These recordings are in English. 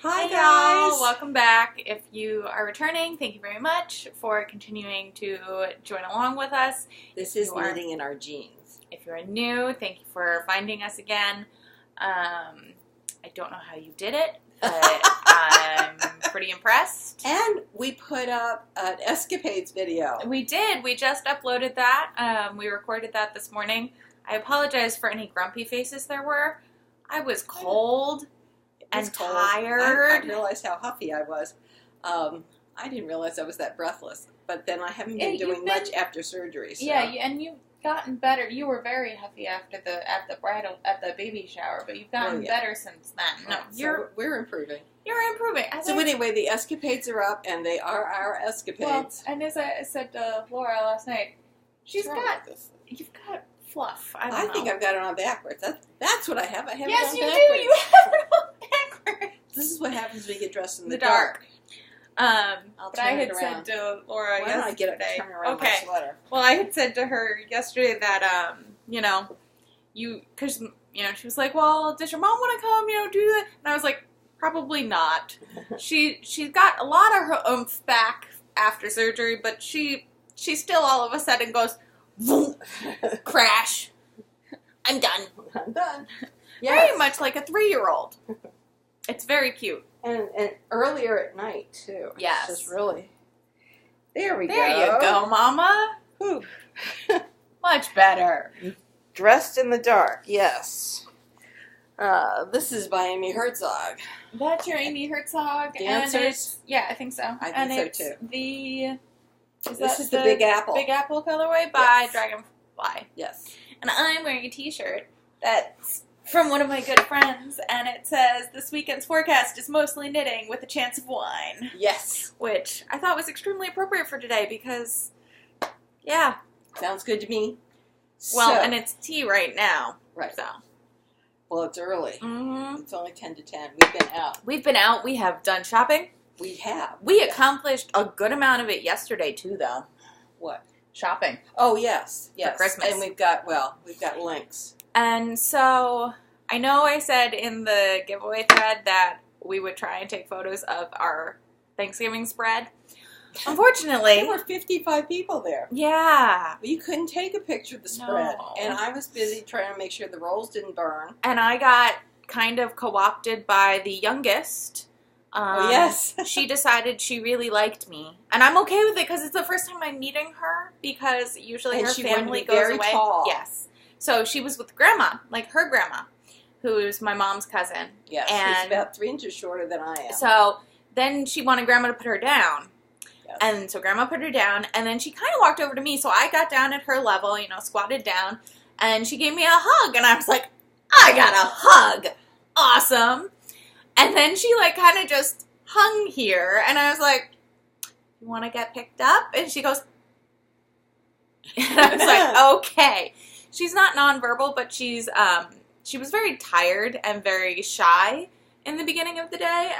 Hi Hey guys! y'all, welcome back. If you are returning, thank you very much for continuing to join along with us. This is Knitting in Our Jeans. If you're new, thank you for finding us again. I don't know how you did it, but I'm pretty impressed. And we put up an Escapades video. We did. We just uploaded that. We recorded that this morning. I apologize for any grumpy faces there were. I was cold. And tired. I realized how huffy I was. I didn't realize I was that breathless. But then I haven't been doing much after surgery. So. Yeah, and you've gotten better. You were very huffy after the baby shower, but you've gotten better since then. No, we're improving. You're improving. Anyway, the Escapades are up, and they are our Escapades. Well, and as I said to Laura last night, you've got fluff. I think I've got it on backwards. That's what I have. I have it on backwards. Yes, you do. You have it on backwards. This is what happens when you get dressed in the dark. But I had said to Laura yesterday. Why don't I get up and turn around my sweater? Well, I had said to her yesterday that, because she was like, well, does your mom want to come, do that? And I was like, probably not. She's got a lot of her oomph back after surgery, but she still all of a sudden goes, boom, crash. I'm done. I'm done. Yes. Very much like a 3-year-old. It's very cute. And earlier at night, too. Yes. It's just really... There you go, Mama. Whew. Much better. Dressed in the dark, yes. This is by Amy Herzog. That's your Amy Herzog. Dancers? Yeah, I think so. I think so, too. This is the Big Apple. Big Apple colorway by Dragonfly. Yes. And I'm wearing a t-shirt that's from one of my good friends, and it says, this weekend's forecast is mostly knitting with a chance of wine. Yes. Which I thought was extremely appropriate for today because, yeah. Sounds good to me. Well, and it's tea right now. Right. So. Well, it's early. Mm-hmm. It's only 10 to 10. We've been out. We have done shopping. We have. We accomplished a good amount of it yesterday, too, though. What? Shopping. Oh, yes. Yes. For Christmas. And we've got links. And so, I know I said in the giveaway thread that we would try and take photos of our Thanksgiving spread. Unfortunately... There were 55 people there. Yeah. You couldn't take a picture of the spread. No. And I was busy trying to make sure the rolls didn't burn. And I got kind of co-opted by the youngest. Yes. She decided she really liked me. And I'm okay with it because it's the first time I'm meeting her because usually her family goes very away. Tall. Yes. So she was with grandma, like her grandma, who's my mom's cousin. Yes, she's about 3 inches shorter than I am. So then she wanted grandma to put her down. Yes. And so grandma put her down, and then she kind of walked over to me, so I got down at her level, squatted down, and she gave me a hug, and I was like, I got a hug! Awesome! And then she, kind of just hung here, and I was like, you want to get picked up? And she goes, and I was like, okay. She's not nonverbal, but she was very tired and very shy in the beginning of the day.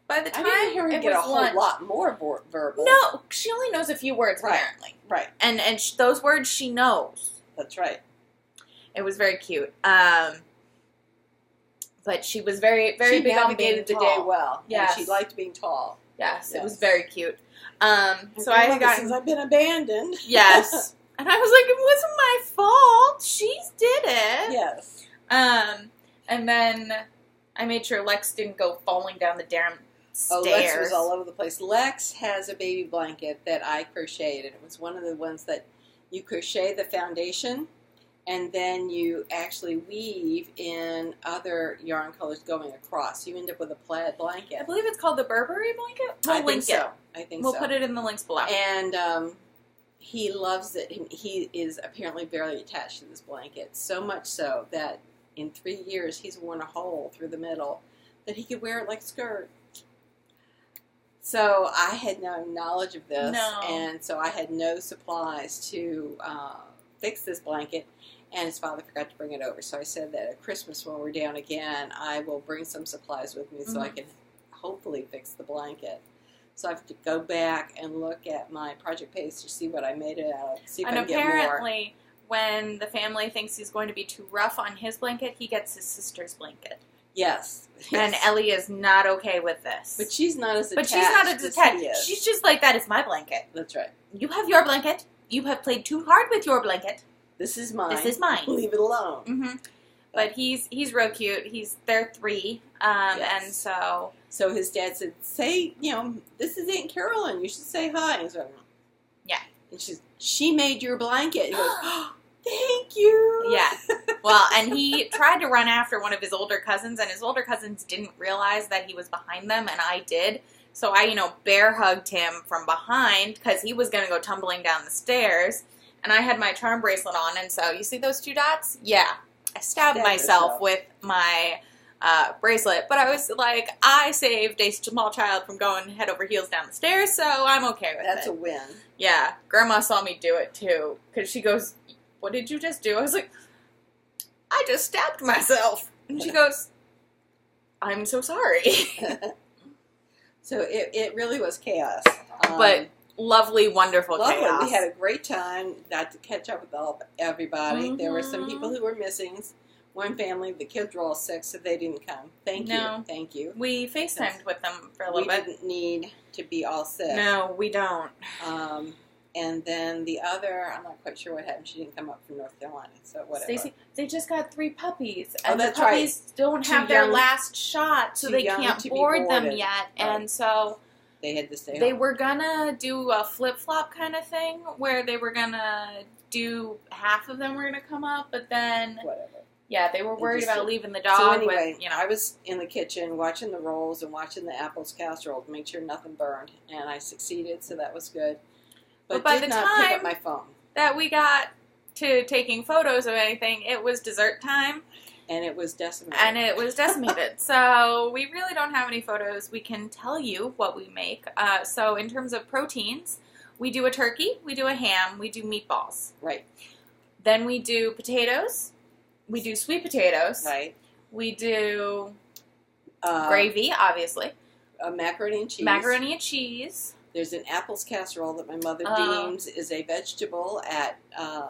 By the time I didn't hear her get a whole lot more verbal. No, she only knows a few words, apparently. Right. And those words she knows. That's right. It was very cute. But she was very, very big on being tall. She navigated the day well. Yes. And she liked being tall. Yes, it was very cute. So I got... Since I've been abandoned. Yes. And I was like, it wasn't my fault. She did it. Yes. And then I made sure Lex didn't go falling down the damn stairs. Oh, Lex was all over the place. Lex has a baby blanket that I crocheted. It was one of the ones that you crochet the foundation, and then you actually weave in other yarn colors going across. You end up with a plaid blanket. I believe it's called the Burberry blanket. I think so. We'll put it in the links below. And he loves it. He is apparently very attached to this blanket, so much so that in 3 years he's worn a hole through the middle that he could wear it like a skirt. So I had no knowledge of this, and so I had no supplies to fix this blanket, and his father forgot to bring it over. So I said that at Christmas when we're down again, I will bring some supplies with me so I can hopefully fix the blanket. So I have to go back and look at my project page to see what I made it out of, see if I can get more. And apparently, when the family thinks he's going to be too rough on his blanket, he gets his sister's blanket. Yes. And Ellie is not okay with this. But she's not as attached. But she's not as attached. She's just like, that is my blanket. That's right. You have your blanket. You have played too hard with your blanket. This is mine. This is mine. Leave it alone. Mm-hmm. But he's real cute. They're 3. Yes. And so... So his dad said, say, this is Aunt Carolyn. You should say hi. And he's like, yeah. And she made your blanket. He goes, oh, thank you. Yeah. Well, and he tried to run after one of his older cousins, and his older cousins didn't realize that he was behind them, and I did. So I, bear hugged him from behind because he was going to go tumbling down the stairs, and I had my charm bracelet on, and so you see those 2 dots? Yeah. I stabbed myself with my bracelet, but I was like, I saved a small child from going head over heels down the stairs, so I'm okay with it. That's a win. Yeah. Grandma saw me do it, too, because she goes, what did you just do? I was like, I just stabbed myself. And she goes, I'm so sorry. So it really was chaos. But lovely, wonderful chaos. We had a great time. Got to catch up with everybody. Mm-hmm. There were some people who were missing. One family, the kids were all sick, so they didn't come. Thank you. We FaceTimed with them for a little bit. We didn't need to be all sick. No, we don't. And then the other, I'm not quite sure what happened. She didn't come up from North Carolina, so whatever. Stacey, they just got 3 puppies. And that's the puppies don't have their last shot, so they can't board them yet. Right. And so they had to stay home. They were going to do a flip-flop kind of thing, where they were going to do half of them were going to come up, but then... Whatever. Yeah, they were worried about leaving the dog. So anyway, with, I was in the kitchen watching the rolls and watching the apples casserole to make sure nothing burned, and I succeeded, so that was good. But by did the not time pick up my phone. That we got to taking photos of anything, it was dessert time. And it was decimated. So we really don't have any photos. We can tell you what we make. So in terms of proteins, we do a turkey, we do a ham, we do meatballs. Right. Then we do potatoes. We do sweet potatoes. Right. We do gravy, obviously. Macaroni and cheese. Macaroni and cheese. There's an apples casserole that my mother deems is a vegetable at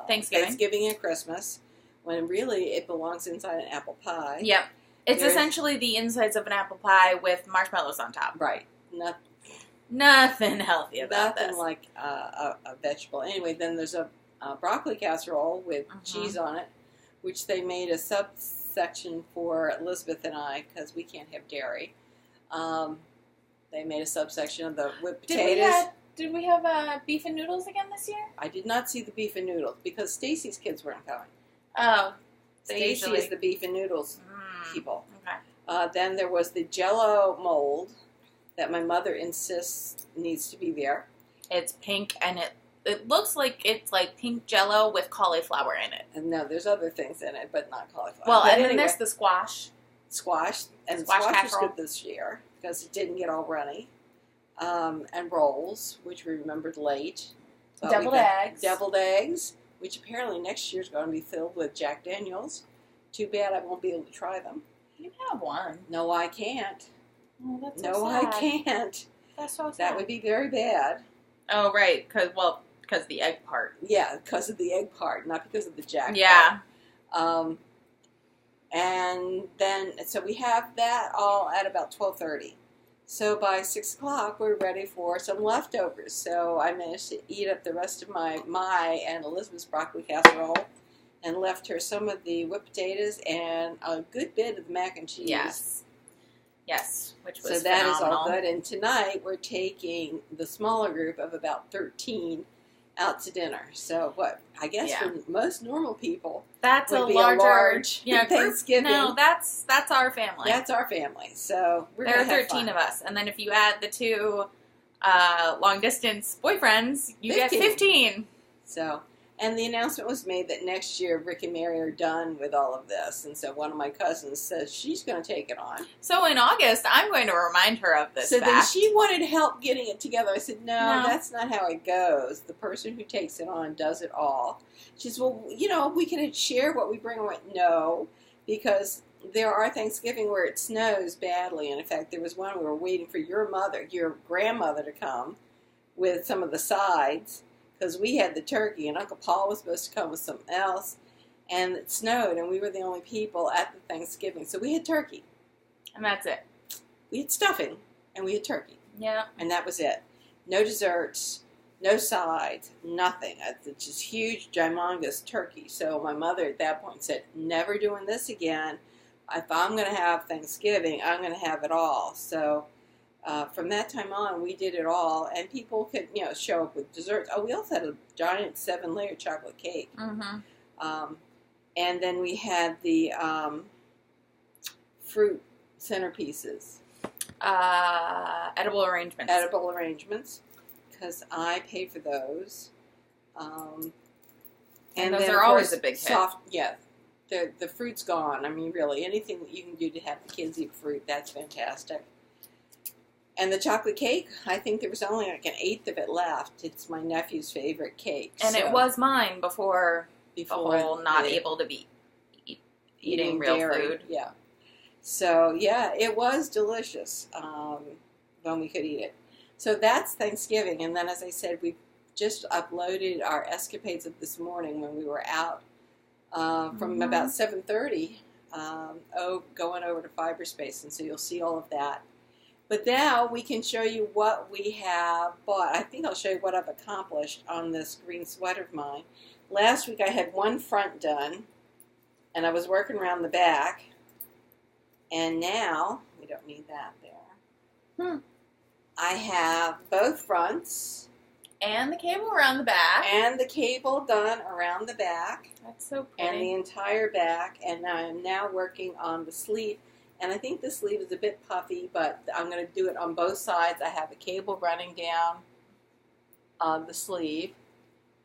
Thanksgiving and Christmas, when really it belongs inside an apple pie. Yep. It's essentially the insides of an apple pie with marshmallows on top. Right. Nothing healthy about this. Nothing like a vegetable. Anyway, then there's a broccoli casserole with cheese on it, which they made a subsection for Elizabeth and I because we can't have dairy. They made a subsection of the whipped potatoes. Did we have beef and noodles again this year? I did not see the beef and noodles because Stacy's kids weren't coming. Oh. Stacy is the beef and noodles people. Okay. Then there was the Jell-O mold that my mother insists needs to be there. It's pink and it looks like it's like pink Jell-O with cauliflower in it. And no, there's other things in it, but not cauliflower. Well, and then there's the squash. Squash was good this year because it didn't get all runny. And rolls, which we remembered late. Deviled eggs, which apparently next year's going to be filled with Jack Daniels. Too bad I won't be able to try them. You can have one. No, I can't. Oh, that's so sad. I can't. That's so sad. That would be very bad. Oh, right. Because the egg part. Yeah, because of the egg part, not because of the Jack part. And then, so we have that all at about 12:30. So by 6 o'clock, we're ready for some leftovers. So I managed to eat up the rest of my and Elizabeth's broccoli casserole and left her some of the whipped potatoes and a good bit of the mac and cheese. Yes, which was so that phenomenal. is all good. And tonight, we're taking the smaller group of about 13 out to dinner. So I guess for most normal people, that's would a be large Thanksgiving. No, that's our family. That's our family. So there are 13 of us, and then if you add the 2 long distance boyfriends, you get 15. So, and the announcement was made that next year Rick and Mary are done with all of this, and so one of my cousins says she's going to take it on. So in August, I'm going to remind her of this. So fact. then she wanted help getting it together. I said, no, that's not how it goes. The person who takes it on does it all. She says, well, we can share what we bring. I went, no, because there are Thanksgiving where it snows badly, and in fact, there was one we were waiting for your grandmother to come with some of the sides. Because we had the turkey, and Uncle Paul was supposed to come with something else, and it snowed, and we were the only people at the Thanksgiving. So we had turkey. And that's it. We had stuffing, and we had turkey. Yeah. And that was it. No desserts, no sides, nothing. It's just huge, gymongous turkey. So my mother at that point said, never doing this again. If I'm going to have Thanksgiving, I'm going to have it all. So from that time on, we did it all. And people could, show up with desserts. Oh, we also had a giant 7-layer chocolate cake. Mm-hmm. And then we had the fruit centerpieces. Edible arrangements. Edible arrangements, because I paid for those. And those are always a big hit. Yeah, the fruit's gone. I mean, really, anything that you can do to have the kids eat fruit, that's fantastic. And the chocolate cake, I think there was only like an 1/8 of it left. It's my nephew's favorite cake. And it was mine before the whole not able to be eating real dairy. Food. Yeah. So, yeah, it was delicious when we could eat it. So that's Thanksgiving. And then, as I said, we just uploaded our escapades of this morning when we were out from about 7:30 going over to Fibre Space. And so you'll see all of that. But now we can show you what we have bought. I think I'll show you what I've accomplished on this green sweater of mine. Last week I had one front done, and I was working around the back. And now, we don't need that there. I have both fronts. And the cable around the back. And the cable done around the back. That's so pretty. And the entire back. And I am now working on the sleeve. And I think the sleeve is a bit puffy, but I'm going to do it on both sides. I have a cable running down the sleeve.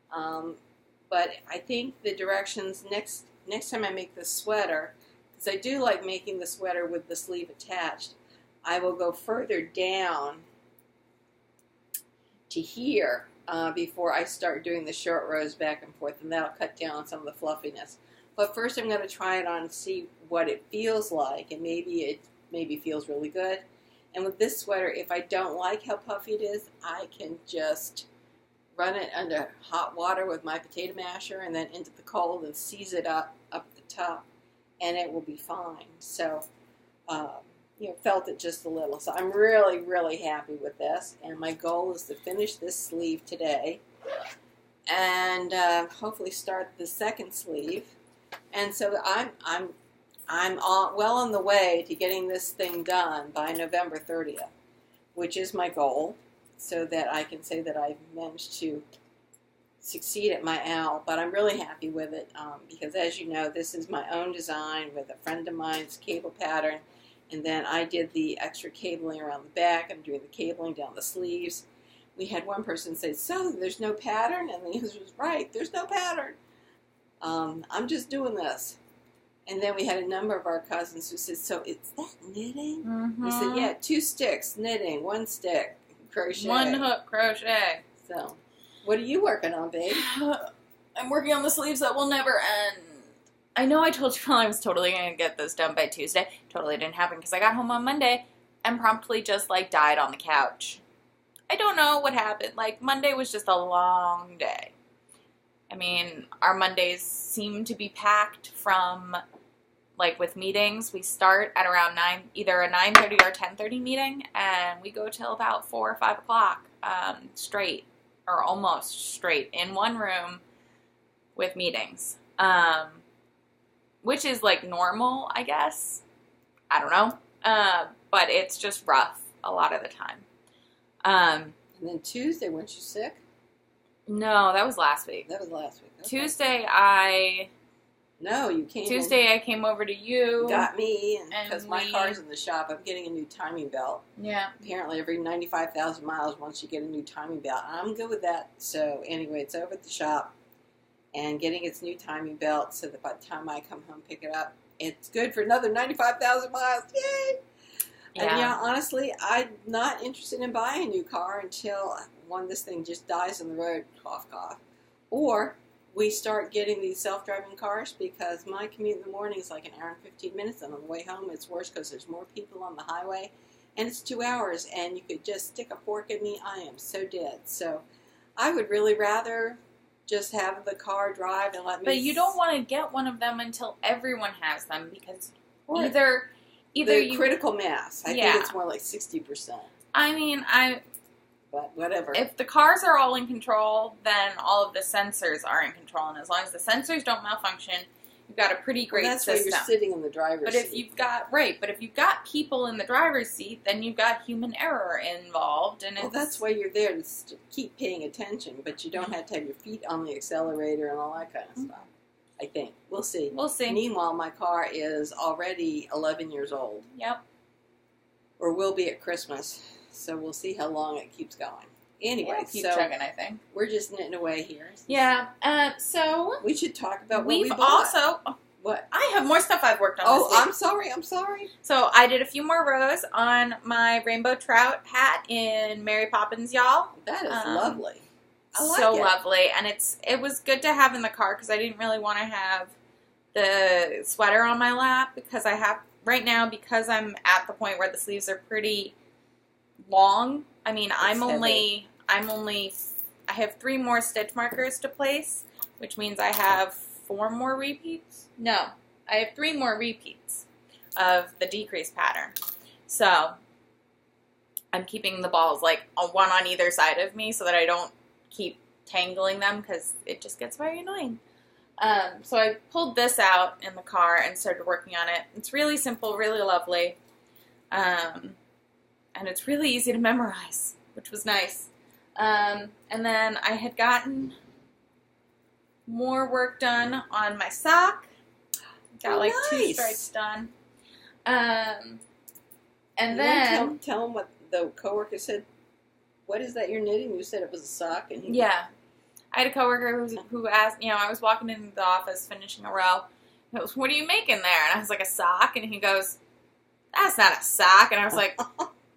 But I think the directions next time I make this sweater, because I do like making the sweater with the sleeve attached, I will go further down to here before I start doing the short rows back and forth, and that'll cut down on some of the fluffiness. But first I'm going to try it on and see what it feels like, and maybe it feels really good. And with this sweater, if I don't like how puffy it is, I can just run it under hot water with my potato masher and then into the cold and seize it up the top, and it will be fine. So, felt it just a little. So I'm really, really happy with this, and my goal is to finish this sleeve today and hopefully start the second sleeve. And so I'm well on the way to getting this thing done by November 30th, which is my goal, so that I can say that I've managed to succeed at my owl. But I'm really happy with it because, as you know, this is my own design with a friend of mine's cable pattern, and then I did the extra cabling around the back. I'm doing the cabling down the sleeves. We had one person say, "So there's no pattern?" And the answer was, right, there's no pattern. I'm just doing this. And then we had a number of our cousins who said, "So it's that knitting?" Mm-hmm. We said, "Yeah, 2 sticks knitting, 1 stick crochet, 1 hook crochet." So, what are you working on, babe? I'm working on the sleeves that will never end. I know I told you I was totally going to get this done by Tuesday. Totally didn't happen because I got home on Monday and promptly just died on the couch. I don't know what happened. Monday was just a long day. I mean, our Mondays seem to be packed from, with meetings. We start at around 9, either a 9:30 or 10:30 meeting, and we go till about 4 or 5 o'clock straight, or almost straight, in one room with meetings, which is, normal, I guess. I don't know, but it's just rough a lot of the time. And then Tuesday, weren't you sick? No, that was last week. That was last week. Okay. Tuesday, I came over to you. Got me, because my car's in the shop. I'm getting a new timing belt. Yeah. Apparently, every 95,000 miles, once you get a new timing belt. I'm good with that. So, anyway, it's over at the shop and getting its new timing belt so that by the time I come home pick it up, it's good for another 95,000 miles. Yay! Yeah. And, honestly, I'm not interested in buying a new car until this thing just dies on the road, cough, cough. Or we start getting these self-driving cars, because my commute in the morning is 1 hour and 15 minutes, and on the way home it's worse because there's more people on the highway, and it's 2 hours, and you could just stick a fork in me. I am so dead. So I would really rather just have the car drive and let me... But you don't want to get one of them until everyone has them, because the critical mass. I think it's more like 60%. I mean, But whatever. If the cars are all in control, then all of the sensors are in control. And as long as the sensors don't malfunction, you've got a pretty great system. That's why you're sitting in the driver's seat. But if you've got people in the driver's seat, then you've got human error involved. And that's why you're there to keep paying attention. But you don't have to have your feet on the accelerator and all that kind of stuff. I think. We'll see. We'll see. Meanwhile, my car is already 11 years old. Yep. Or will be at Christmas. So we'll see how long it keeps going. Anyway, keep chugging, I think. We're just knitting away here. Yeah. So we should talk about what we bought. Also... What? I have more stuff I've worked on this week. I'm sorry. So I did a few more rows on my rainbow trout hat in Mary Poppins, y'all. That is lovely. I like so it. lovely. And it was good to have in the car because I didn't really want to have the sweater on my lap because right now, because I'm at the point where the sleeves are pretty long. I mean, I have 3 more stitch markers to place, which means I have 4 more repeats. No, I have 3 more repeats of the decrease pattern. So I'm keeping the balls like one on either side of me so that I don't keep tangling them because it just gets very annoying. So I pulled this out in the car and started working on it. It's really simple, really lovely. And it's really easy to memorize, which was nice. And then I had gotten more work done on my sock. Got like nice. 2 stripes done. And then tell them what the coworker said. What is that you're knitting? You said it was a sock. And I had a coworker who asked, I was walking into the office finishing a row. He goes, "What are you making there?" And I was like, "A sock." And he goes, "That's not a sock." And I was like,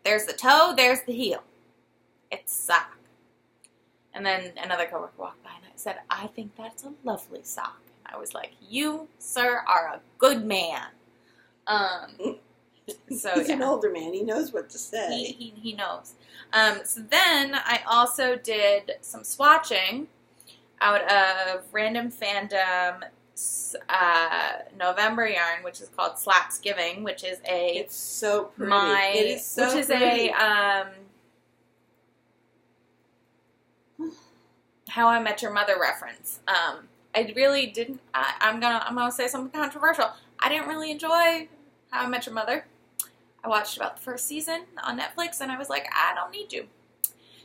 "There's the toe, there's the heel. It's a sock." And then another coworker walked by and I said, "I think that's a lovely sock." And I was like, "You, sir, are a good man." So he's an older man. He knows what to say. He knows. So then I also did some swatching out of Random Fandom November yarn, which is called Slapsgiving, which is it's so pretty. It is so pretty. How I Met Your Mother reference. I really didn't. I'm gonna say something controversial. I didn't really enjoy How I Met Your Mother. I watched about the first season on Netflix, and I was like, I don't need to.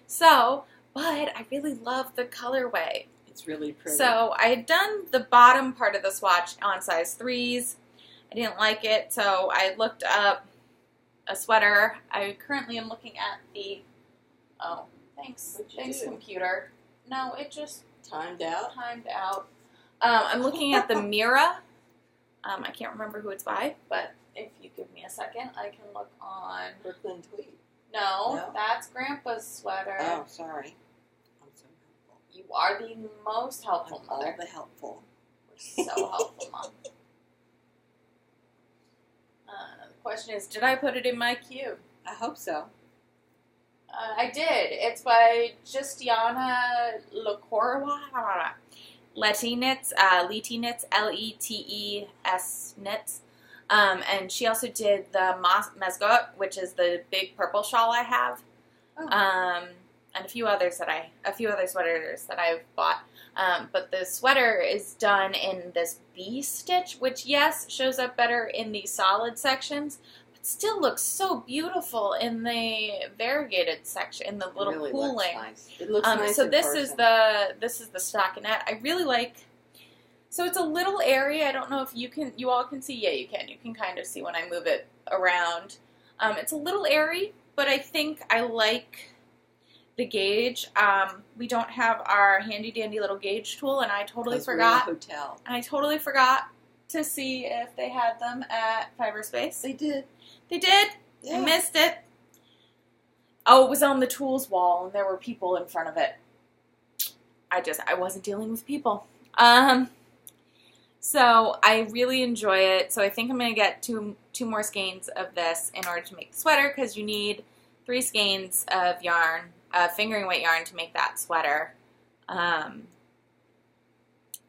So, but I really love the colorway. It's really pretty. So I had done the bottom part of the swatch on size 3s. I didn't like it, so I looked up a sweater. I currently am looking at the. Oh, thanks, computer. No, it just timed out. I'm looking at the Mira. I can't remember who it's by, but if you give me a second, I can look on Brooklyn Tweed. No, that's Grandpa's sweater. Oh, sorry. I'm so helpful. You are the most helpful mother. All the helpful. We're so helpful, Mom. The question is, did I put it in my queue? I hope so. I did. It's by Justyna Leti Knits, Leti Knits, Letes Knits. And she also did the Mesgot, which is the big purple shawl I have. Oh. And a few other sweaters that I've bought. But the sweater is done in this B stitch, which yes, shows up better in the solid sections, but still looks so beautiful in the variegated section, in the little really pooling. Nice. It looks nice. So this is the stockinette. I really like. So it's a little area. I don't know if you all can see. Yeah, you can. You can kind of see when I move it around. It's a little airy, but I think I like the gauge. We don't have our handy dandy little gauge tool, and I totally forgot. We're in a hotel. And I totally forgot to see if they had them at Fibre Space. They did. They did. Yeah. I missed it. Oh, it was on the tools wall, and there were people in front of it. I wasn't dealing with people. So I really enjoy it. So I think I'm going to get two more skeins of this in order to make the sweater, because you need 3 skeins of yarn, fingering weight yarn, to make that sweater. And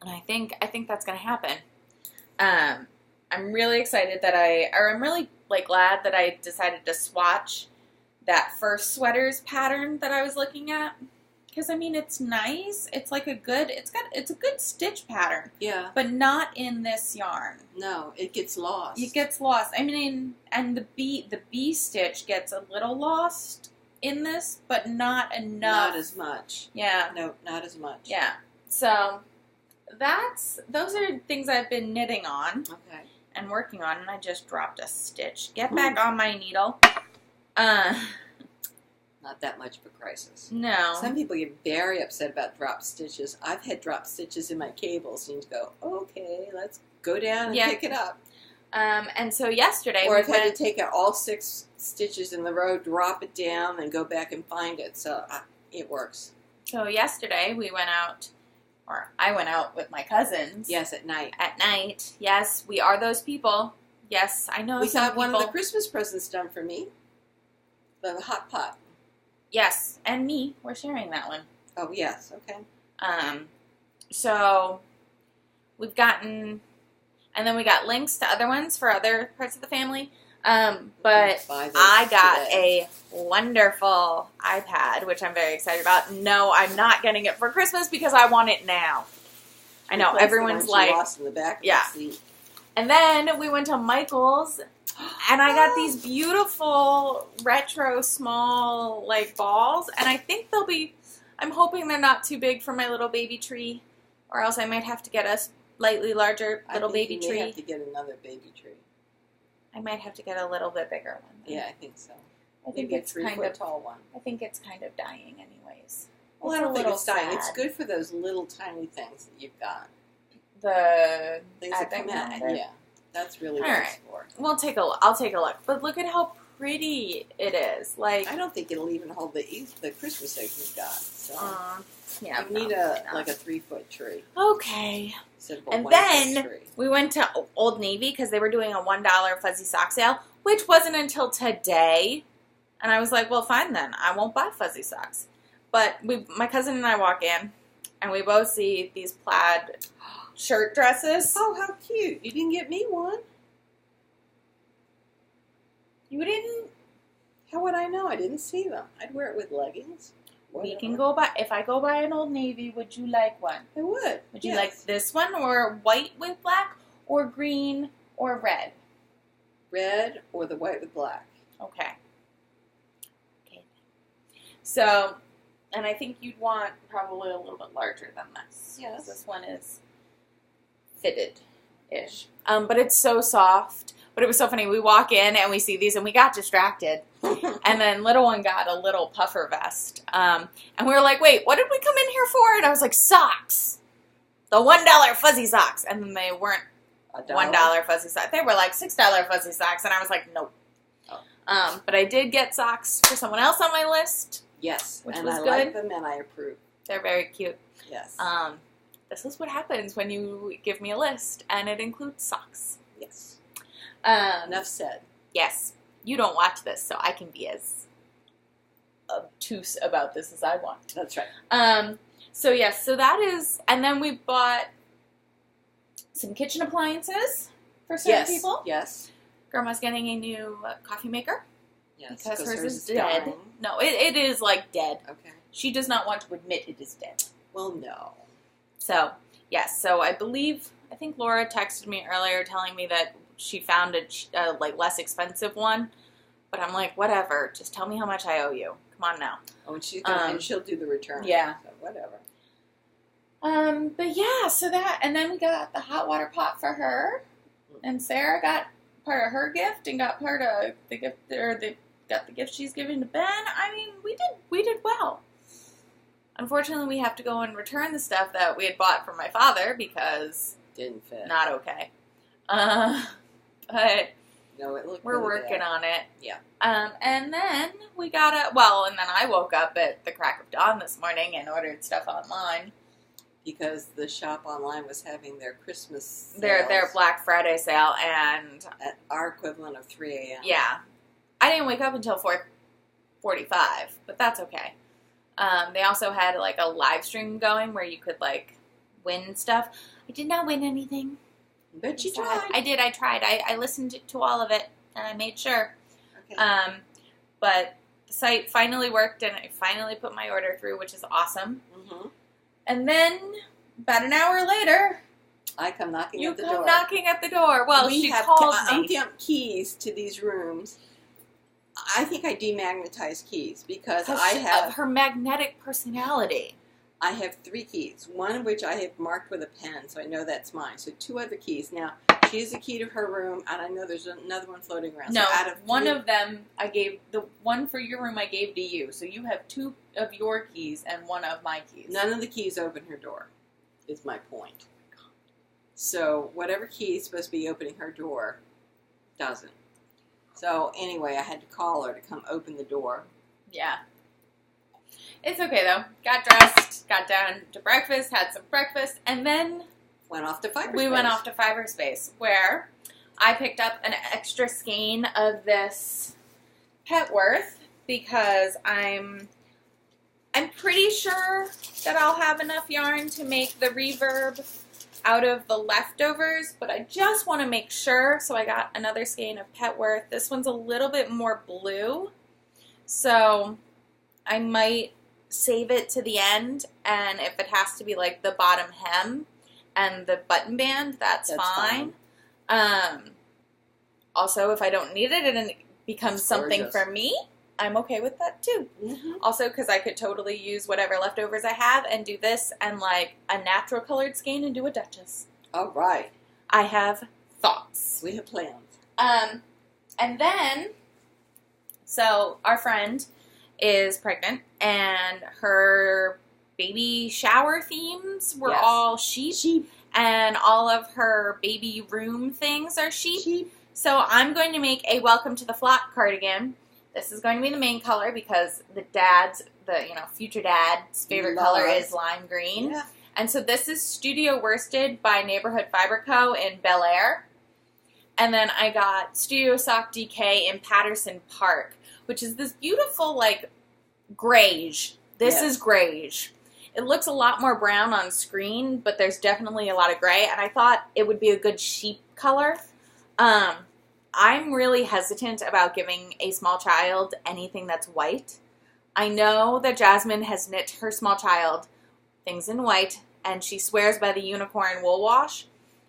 I think that's going to happen. I'm really excited I'm really like glad that I decided to swatch that first sweaters pattern that I was looking at. Because, I mean, it's nice. It's like it's a good stitch pattern. Yeah. But not in this yarn. No, it gets lost. It gets lost. I mean, and the B stitch gets a little lost in this, but not enough. Not as much. Yeah. No, not as much. Yeah. So, those are things I've been knitting on. Okay. And working on, and I just dropped a stitch. Get back on my needle. Not that much of a crisis. No. Some people get very upset about drop stitches. I've had drop stitches in my cables, and you go, okay, let's go down and pick it up. And so yesterday, or I've had to take out all 6 stitches in the row, drop it down, and go back and find it. So it works. So yesterday we went out, or I went out with my cousins. Yes, at night. At night. Yes, we are those people. Yes, I know. We got one of the Christmas presents done for me. The hot pot. Yes, and me. We're sharing that one. Oh, yes. Okay. So we've gotten, and then we got links to other ones for other parts of the family. But I got a wonderful iPad, which I'm very excited about. No, I'm not getting it for Christmas because I want it now. I know, everyone's like, lost in the back of the seat. And then we went to Michael's, and I got these beautiful retro small like balls, and I think they'll be, I'm hoping they're not too big for my little baby tree, or else I might have to get a slightly larger little baby tree. I have to get another baby tree. I might have to get a little bit bigger one. Yeah, I think so. I think it's a 3-foot tall one. I think it's kind of dying anyways. Well, I don't think it's dying. It's good for those little tiny things that you've got. The things that come out. Yeah, that's really what it's for. We'll take a look. I'll take a look. But look at how pretty it is. Like, I don't think it'll even hold the Christmas eggs you've got. So yeah, you need a 3-foot tree. Okay. And then we went to Old Navy because they were doing a $1 fuzzy sock sale, which wasn't until today. And I was like, well, fine then. I won't buy fuzzy socks. But my cousin and I walk in, and we both see these plaid shirt dresses. Oh, how cute. You didn't get me one. You didn't? How would I know? I didn't see them. I'd wear it with leggings. Whatever. We can go by, if I go by an Old Navy, would you like one? I would. Would you like this one, or white with black, or green, or red? Red, or the white with black. Okay. So, and I think you'd want probably a little bit larger than this. Yes. This one is fitted-ish. But it's so soft. But it was so funny. We walk in and we see these and we got distracted. And then little one got a little puffer vest. And we were like, wait, what did we come in here for? And I was like, socks. The $1 fuzzy socks. And then they weren't $1 fuzzy socks. They were like $6 fuzzy socks. And I was like, nope. Oh. But I did get socks for someone else on my list. Yes. Which and was I good. like them and I approve. They're very cute. Yes. This is what happens when you give me a list. And it includes socks. Yes. Enough said. Yes. You don't watch this, so I can be as obtuse about this as I want. That's right. So yes, so that is, and then we bought some kitchen appliances for certain people. Yes. Grandma's getting a new coffee maker. Yes. Because hers is dead. Dying. No, it is like dead. Okay. She does not want to admit it is dead. Well, no. So, yes, so I think Laura texted me earlier telling me that she found a like less expensive one, but I'm like, whatever. Just tell me how much I owe you. Come on now. Oh, and she'll do the return. Yeah. So whatever. But yeah, so that, and then we got the hot water pot for her, and Sarah got part of her gift and got part of the gift, or got the gift she's giving to Ben. I mean, we did well. Unfortunately, we have to go and return the stuff that we had bought for my father because didn't fit. Not okay. But no, it looked we're working on it. Yeah. And then and then I woke up at the crack of dawn this morning and ordered stuff online. Because the shop online was having their Christmas sales. Their Black Friday sale, and at our equivalent of 3 a.m. Yeah. I didn't wake up until 4:45, but that's okay. They also had like a live stream going where you could like win stuff. I did not win anything. But you tried. I did. I tried. I listened to all of it, and I made sure. Okay. But the site finally worked, and I finally put my order through, which is awesome. Mm-hmm. And then, about an hour later, I come knocking at the door. You come knocking at the door. Well, she called me. I have keys to these rooms. I think I demagnetize keys because I have... of her magnetic personality. I have 3 keys, one of which I have marked with a pen, so I know that's mine. So 2 other keys. Now, she has a key to her room, and I know there's another one floating around. No, so out of one of them I gave, the one for your room I gave to you. So you have 2 of your keys and 1 of my keys. None of the keys open her door, is my point. So whatever key is supposed to be opening her door doesn't. So anyway, I had to call her to come open the door. Yeah. It's okay, though. Got dressed, got down to breakfast, had some breakfast, and then... went off to Fibre We went off to Fibre Space, where I picked up an extra skein of this Petworth because I'm pretty sure that I'll have enough yarn to make the reverb out of the leftovers, but I just want to make sure, so I got another skein of Petworth. This one's a little bit more blue, so I might save it to the end, and if it has to be like the bottom hem and the button band, that's fine. Also, if I don't need it and it becomes something for me, I'm okay with that too. Mm-hmm. Also, because I could totally use whatever leftovers I have and do this and like a natural colored skein and do a Duchess. All right. I have thoughts. We have plans. And then, so our friend is pregnant and her baby shower themes were all sheep. And all of her baby room things are sheep. So I'm going to make a Welcome to the Flock cardigan. This is going to be the main color because the future dad's favorite color is lime green. Yeah. And so this is Studio Worsted by Neighborhood Fiber Co. in Bel Air. And then I got Studio Sock DK in Patterson Park, which is this beautiful, like, greige. This is greige. It looks a lot more brown on screen, but there's definitely a lot of gray, and I thought it would be a good sheep color. I'm really hesitant about giving a small child anything that's white. I know that Jasmine has knit her small child things in white, and she swears by the Unicorn Wool Wash,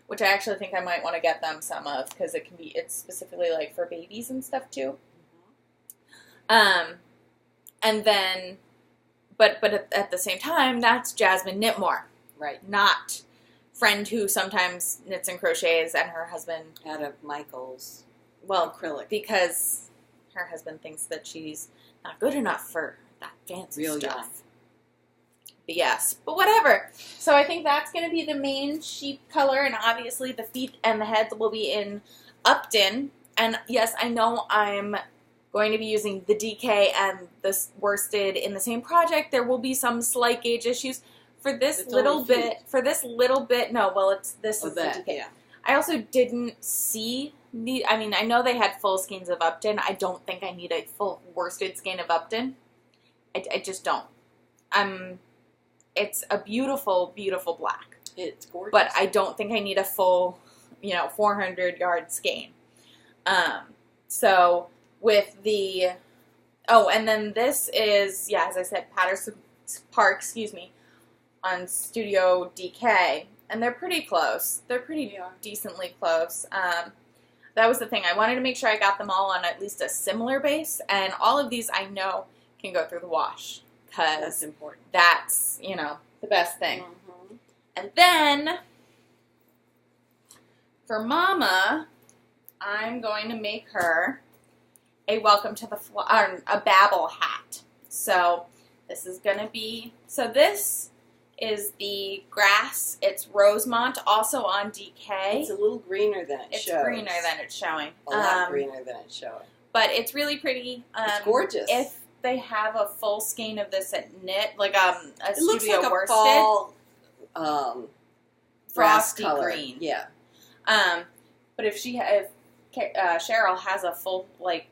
which I actually think I might want to get them some of, because it's specifically like for babies and stuff too. And then, but at the same time, that's Jasmine Knitmore. Right. Not friend who sometimes knits and crochets and her husband. Out of Michael's acrylic. Because her husband thinks that she's not good enough for that fancy stuff. Young. But yes, but whatever. So I think that's going to be the main sheep color, and obviously the feet and the heads will be in Upton. And yes, I know I'm going to be using the DK and the worsted in the same project. There will be some slight gauge issues. For this little bit, no, well, this is the DK. Yeah. I also didn't see I know they had full skeins of Upton. I don't think I need a full worsted skein of Upton. I just don't. It's a beautiful, beautiful black. It's gorgeous. But I don't think I need a full, 400-yard skein. So with the, and then this is, as I said, Patterson Park, on Studio DK. And they're pretty close. They're pretty decently close. That was the thing. I wanted to make sure I got them all on at least a similar base. And all of these I know can go through the wash. Because that's important. That's, the best thing. Mm-hmm. And then, for Mama, I'm going to make her a Welcome to the a Baa-Ble hat. So, this is going to be, this is the grass. It's Rosemont, also on DK. It's a little greener than it shows. It's greener than it's showing. A lot greener than it's showing. But it's really pretty. It's gorgeous. If they have a full skein of this at knit, like a it Studio looks like Worsted. A fall, frosty color. Green. Yeah. But if Cheryl has a full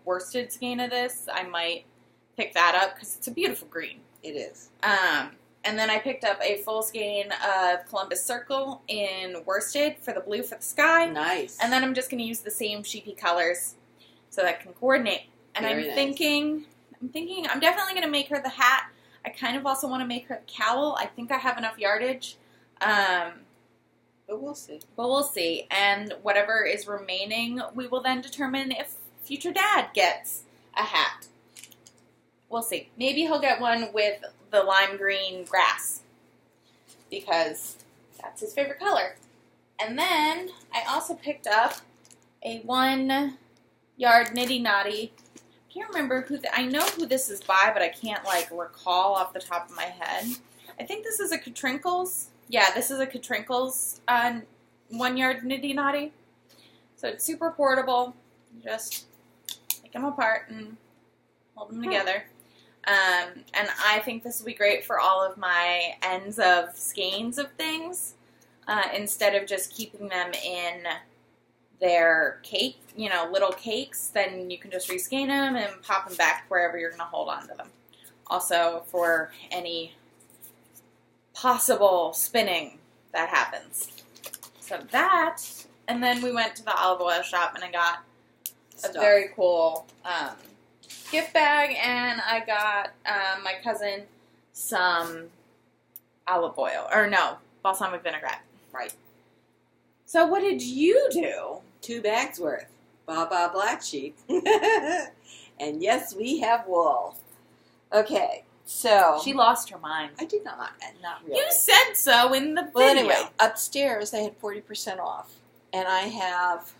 worsted skein of this, I might pick that up because it's a beautiful green. It is. And then I picked up a full skein of Columbus Circle in worsted for the blue for the sky. Nice. And then I'm just going to use the same sheepy colors so that can coordinate. And Very I'm thinking, I'm definitely going to make her the hat. I kind of also want to make her the cowl. I think I have enough yardage. But we'll see. And whatever is remaining, we will then determine if future dad gets a hat. We'll see. Maybe he'll get one with the lime green grass, because that's his favorite color. And then I also picked up a 1 yard nitty knotty. I can't remember I know who this is by, but I can't recall off the top of my head. I think this is a Catrinkles. Yeah, this is a Catrinkles 1 yard nitty knotty. So it's super portable. Just take them apart and hold them together. And I think this will be great for all of my ends of skeins of things. Instead of just keeping them in their cake, little cakes, then you can just reskein them and pop them back wherever you're going to hold on to them. Also, for any possible spinning that happens. So that, and then we went to the olive oil shop and I got a very cool gift bag, and I got my cousin some olive oil, balsamic vinaigrette. Right. So what did you do? 2 bags worth. Baa-Ble black sheep. And yes, we have wool. Okay, so... She lost her mind. I did not. Not really. You said so in the video. Well, anyway, upstairs they had 40% off. And I have...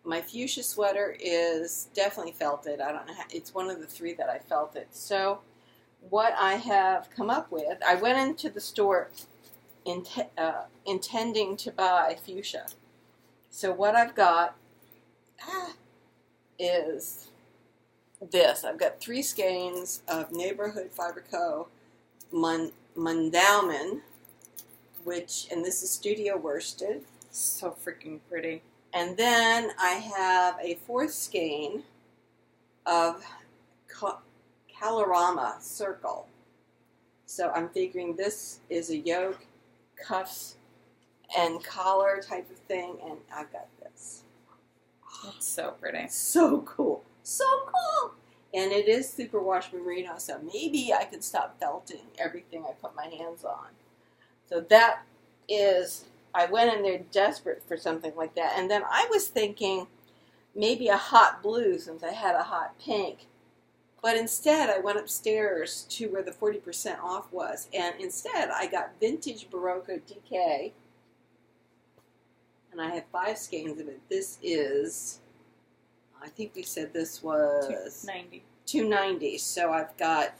My fuchsia sweater is definitely felted. I don't know how... It's one of the 3 that I felted. So, what I have come up with... I went into the store... intending to buy fuchsia. So what I've got is this. I've got 3 skeins of Neighborhood Fibre Co. Mundaumen, and this is studio worsted. So freaking pretty. And then I have a 4th skein of Colorama Circle. So I'm figuring this is a yoke, cuffs, and collar type of thing, and I've got this. That's so pretty. So cool. So cool. And it is superwash merino, so maybe I could stop felting everything I put my hands on. So that is, I went in there desperate for something like that. And then I was thinking maybe a hot blue since I had a hot pink. But instead, I went upstairs to where the 40% off was. And instead, I got vintage Berroco DK. And I have 5 skeins of it. This is, I think we said this was $290. So I've got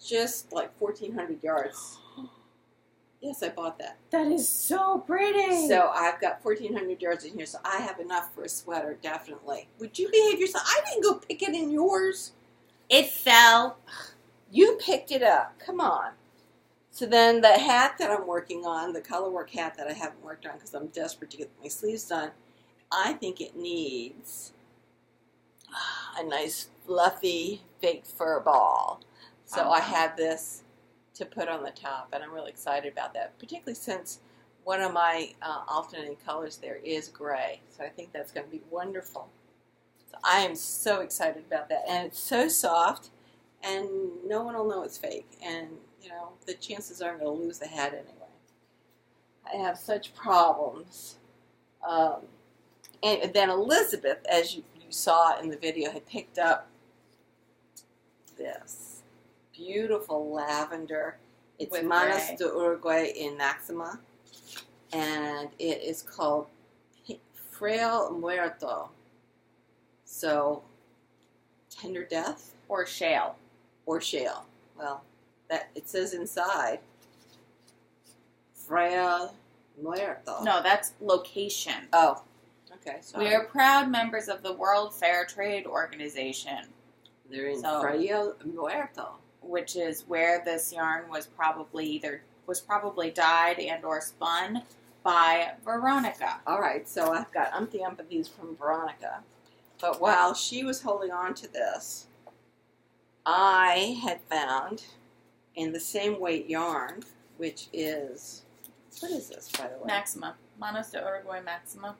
just like 1,400 yards. Yes, I bought that. That is so pretty. So I've got 1,400 yards in here. So I have enough for a sweater, definitely. Would you behave yourself? I didn't go pick it in yours. It fell. You picked it up. Come on. So then the hat that I'm working on, the colorwork hat that I haven't worked on because I'm desperate to get my sleeves done, I think it needs a nice fluffy fake fur ball. So I have this to put on the top, and I'm really excited about that, particularly since one of my alternating colors there is gray. So I think that's going to be wonderful. So I am so excited about that. And it's so soft, and no one will know it's fake. And, the chances are I'm going to lose the hat anyway. I have such problems. And then Elizabeth, as you saw in the video, had picked up this beautiful lavender. It's with Manos de Uruguay in Maxima. And it is called Frail Muerto. So, tender death? Or shale. Or shale. Well, that it says inside. Frail Muerto. No, that's location. Oh, okay. Sorry. We are proud members of the World Fair Trade Organization. They're in Frail Muerto. Which is where this yarn was probably dyed and or spun by Veronica. All right, so I've got umpty of these from Veronica. But while she was holding on to this, I had found in the same weight yarn, which is, what is this, by the way? Maxima. Manos de Uruguay Maxima.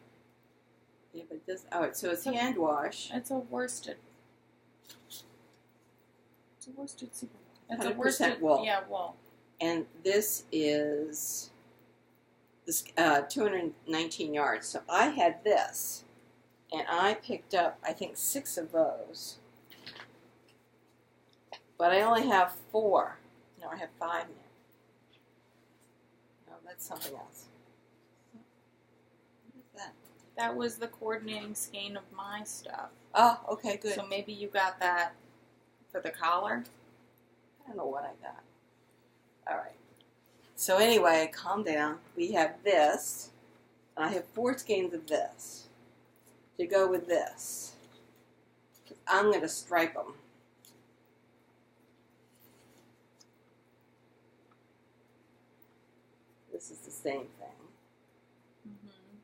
Yeah, but this, oh, so it's hand wash. It's a worsted. It's a worsted super. It's 100% a worsted wool. Yeah, wool. And this is this 219 yards. So I had this, and I picked up, I think, 6 of those. But I only have 4. No, I have 5 now. No, that's something else. What is that? That was the coordinating skein of my stuff. Oh, okay, good. So maybe you got that for the collar? I don't know what I got. All right. So anyway, calm down. We have this, and I have 4 skeins of this to go with this. I'm going to stripe them. This is the same thing. Mm-hmm.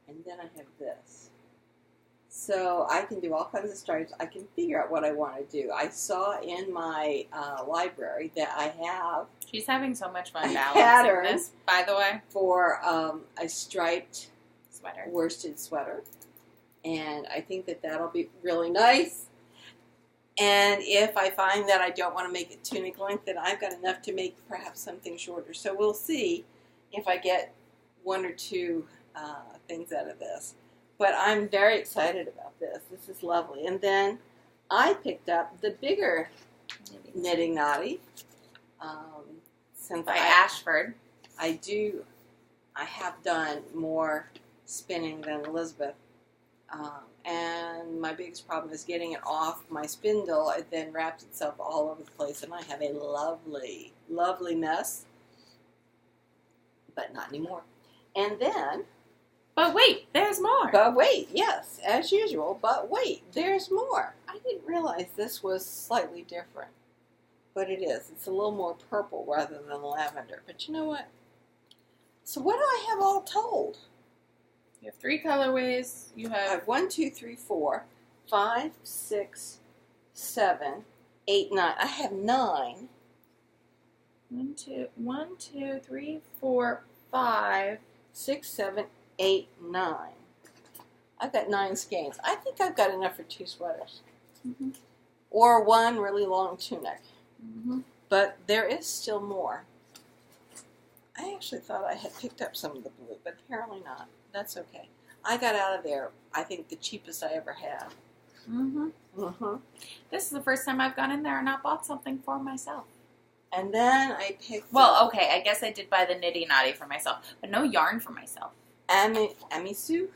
And then I have this. So I can do all kinds of stripes. I can figure out what I want to do. I saw in my library that I have... She's having so much fun balancing this, by the way. For a striped sweater, worsted sweater. And I think that that'll be really nice. And if I find that I don't want to make it tunic length, then I've got enough to make perhaps something shorter. So we'll see if I get 1 or 2 things out of this. But I'm very excited about this. This is lovely. And then I picked up the bigger knitting knotty. Since by Ashford. I have done more spinning than Elizabeth. And my biggest problem is getting it off my spindle. It then wraps itself all over the place, and I have a lovely, lovely mess. But not anymore. And then... But wait, there's more. But wait, yes, as usual. But wait, there's more. I didn't realize this was slightly different. But it is. It's a little more purple rather than lavender. But you know what? So what do I have all told? You have 3 colorways. You I have... have 1, 2, 3, 4, 5, 6, 7, 8, 9. I have 9. 1, 2, 3, 4, 5, 6, 7, 8, 9. I've got 9 skeins. I think I've got enough for 2 sweaters. Mm-hmm. Or 1 really long tunic. Mm-hmm. But there is still more. I actually thought I had picked up some of the blue, but apparently not. That's okay. I got out of there, I think, the cheapest I ever had. Mm-hmm. Mm-hmm. This is the first time I've gone in there and not bought something for myself. And then I picked Well, okay, I guess I did buy the Nitty Knotty for myself, but no yarn for myself. Amisu.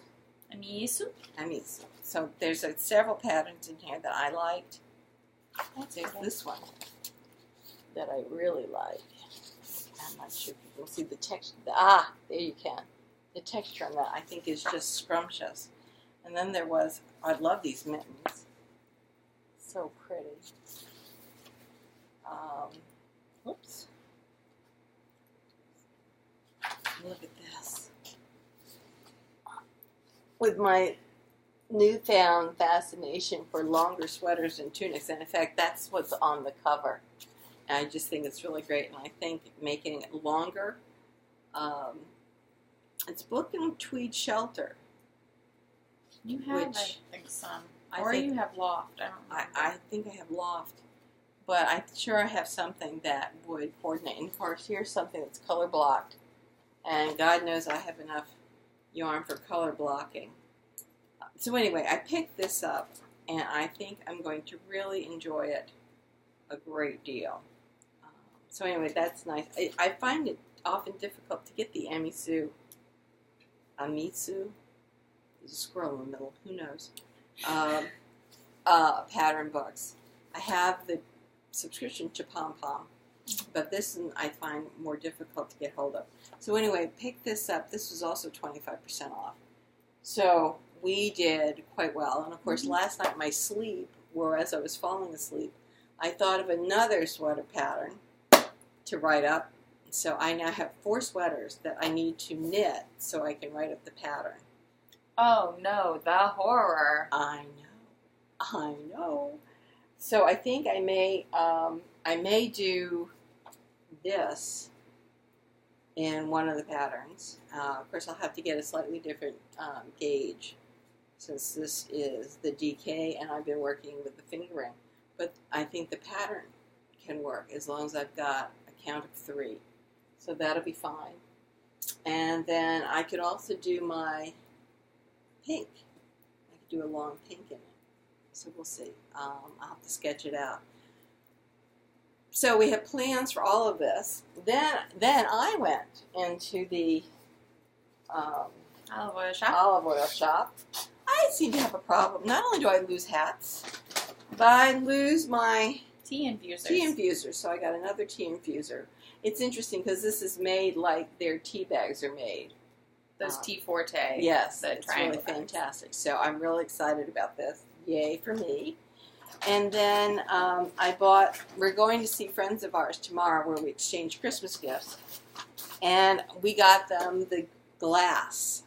Amisu? Amisu. So there's several patterns in here that I liked. There's this one that I really like. I'm not sure if you can see the texture. There you can. The texture on that I think is just scrumptious. And then there was, I love these mittens. So pretty. Whoops. Look at this. With my newfound fascination for longer sweaters and tunics, and in fact that's what's on the cover. And I just think it's really great, and I think making it longer, it's book and tweed shelter. You have, I think, some. Or you have loft. I think I have loft. But I'm sure I have something that would coordinate. And of course, here's something that's color blocked. And God knows I have enough yarn for color blocking. So anyway, I picked this up, and I think I'm going to really enjoy it a great deal. So anyway, that's nice. I find it often difficult to get the Amisu. There's a squirrel in the middle. Who knows? Pattern books. I have the subscription to Pom Pom, but this one I find more difficult to get hold of. So anyway, pick this up. This was also 25% off. So we did quite well. And of course, last night my sleep, whereas I was falling asleep, I thought of another sweater pattern to write up. So I now have 4 sweaters that I need to knit so I can write up the pattern. Oh no, the horror. I know. So I think I may do this in one of the patterns. Of course, I'll have to get a slightly different gauge since this is the DK and I've been working with the fingering. But I think the pattern can work as long as I've got a count of 3. So that'll be fine. And then I could also do my pink. I could do a long pink in it. So we'll see. I'll have to sketch it out. So we have plans for all of this. Then I went into the olive oil shop. I seem to have a problem. Not only do I lose hats, but I lose my tea infusers. Tea infusers. So I got another tea infuser. It's interesting because this is made like their tea bags are made. Those Tea Forte. Yes, it's really fantastic. So I'm really excited about this. Yay for me. And then we're going to see friends of ours tomorrow where we exchange Christmas gifts. And we got them the glass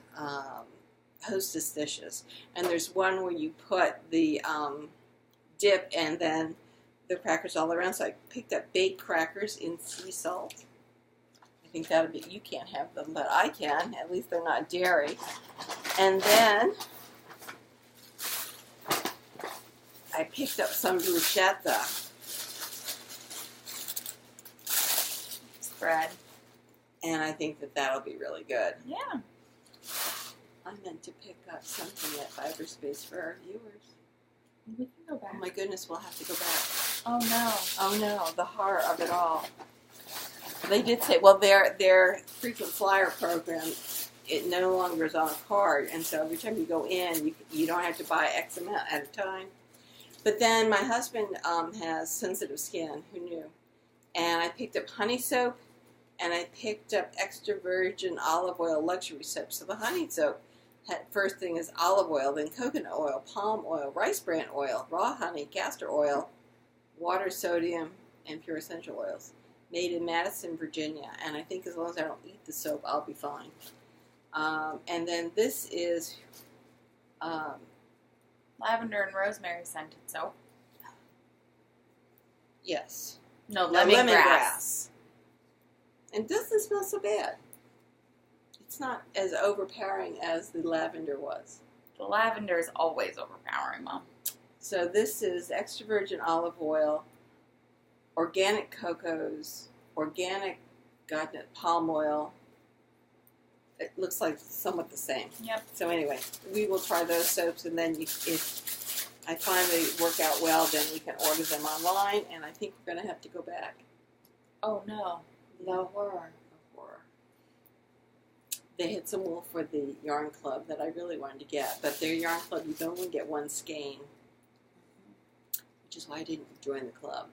Hostess dishes. And there's one where you put the dip and then the crackers all around. So I picked up baked crackers in sea salt. I think that'll be, you can't have them, but I can. At least they're not dairy. And then I picked up some bruschetta spread. And I think that that'll be really good. Yeah. I meant to pick up something at Fibre Space for our viewers. We can go back. Oh my goodness, we'll have to go back. Oh no. Oh no, the horror of it all. They did say, well, their frequent flyer program, it no longer is on a card, and so every time you go in, you don't have to buy X amount at a time. But then my husband has sensitive skin, who knew? And I picked up honey soap, and I picked up extra virgin olive oil luxury soap. So the honey soap, first thing is olive oil, then coconut oil, palm oil, rice bran oil, raw honey, castor oil, water, sodium, and pure essential oils. Made in Madison, Virginia. And I think as long as I don't eat the soap, I'll be fine. And then this is lavender and rosemary scented soap. Yes. No, lemongrass. And it doesn't smell so bad. It's not as overpowering as the lavender was. The lavender is always overpowering, Mom. So this is extra virgin olive oil, organic cocos, organic palm oil. It looks like somewhat the same. Yep. So anyway, we will try those soaps, and then if I finally work out well, then we can order them online, and I think we're going to have to go back. Oh, no. The horror. They had some wool for the yarn club that I really wanted to get, but their yarn club, you can only get one skein, which is why I didn't join the club.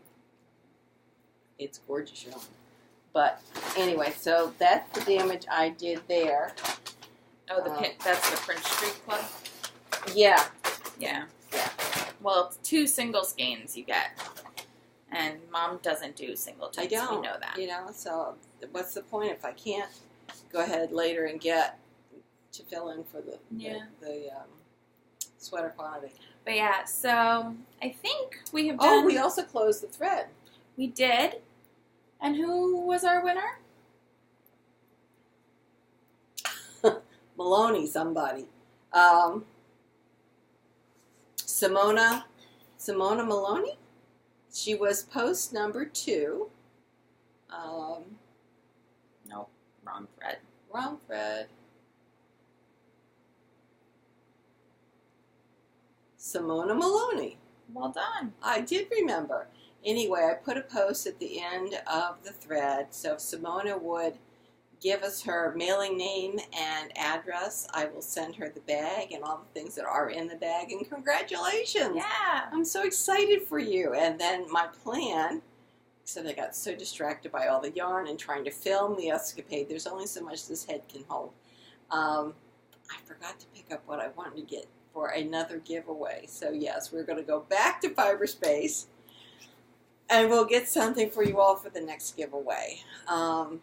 It's gorgeous yarn. But anyway, so that's the damage I did there. Oh, that's the Prince Street Club? Yeah. Yeah. Well, it's 2 single skeins you get. And Mom doesn't do single tips. I don't. We know that. You know, so what's the point if I can't go ahead later and get to fill in for the sweater quantity? But yeah, so I think we have done... Oh, we also closed the thread. We did. And who was our winner? Maloney, somebody. Simona Maloney? She was post number 2. Nope, wrong thread. Wrong thread. Simona Maloney. Well done. I did remember. Anyway, I put a post at the end of the thread, so if Simona would give us her mailing name and address, I will send her the bag and all the things that are in the bag, and congratulations! Yeah! I'm so excited for you. And then my plan, except I got so distracted by all the yarn and trying to film the escapade, there's only so much this head can hold. I forgot to pick up what I wanted to get for another giveaway. So yes, we're going to go back to Fibre Space, and we'll get something for you all for the next giveaway. I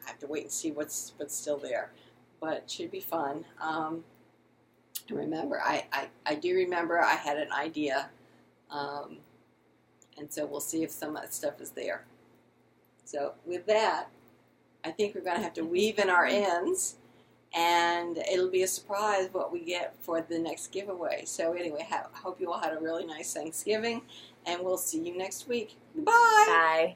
have to wait and see what's still there, but it should be fun. Remember, I do remember I had an idea, and so we'll see if some of that stuff is there. So with that, I think we're going to have to weave in our ends, and it'll be a surprise what we get for the next giveaway. So anyway, hope you all had a really nice Thanksgiving, and we'll see you next week. Bye! Bye.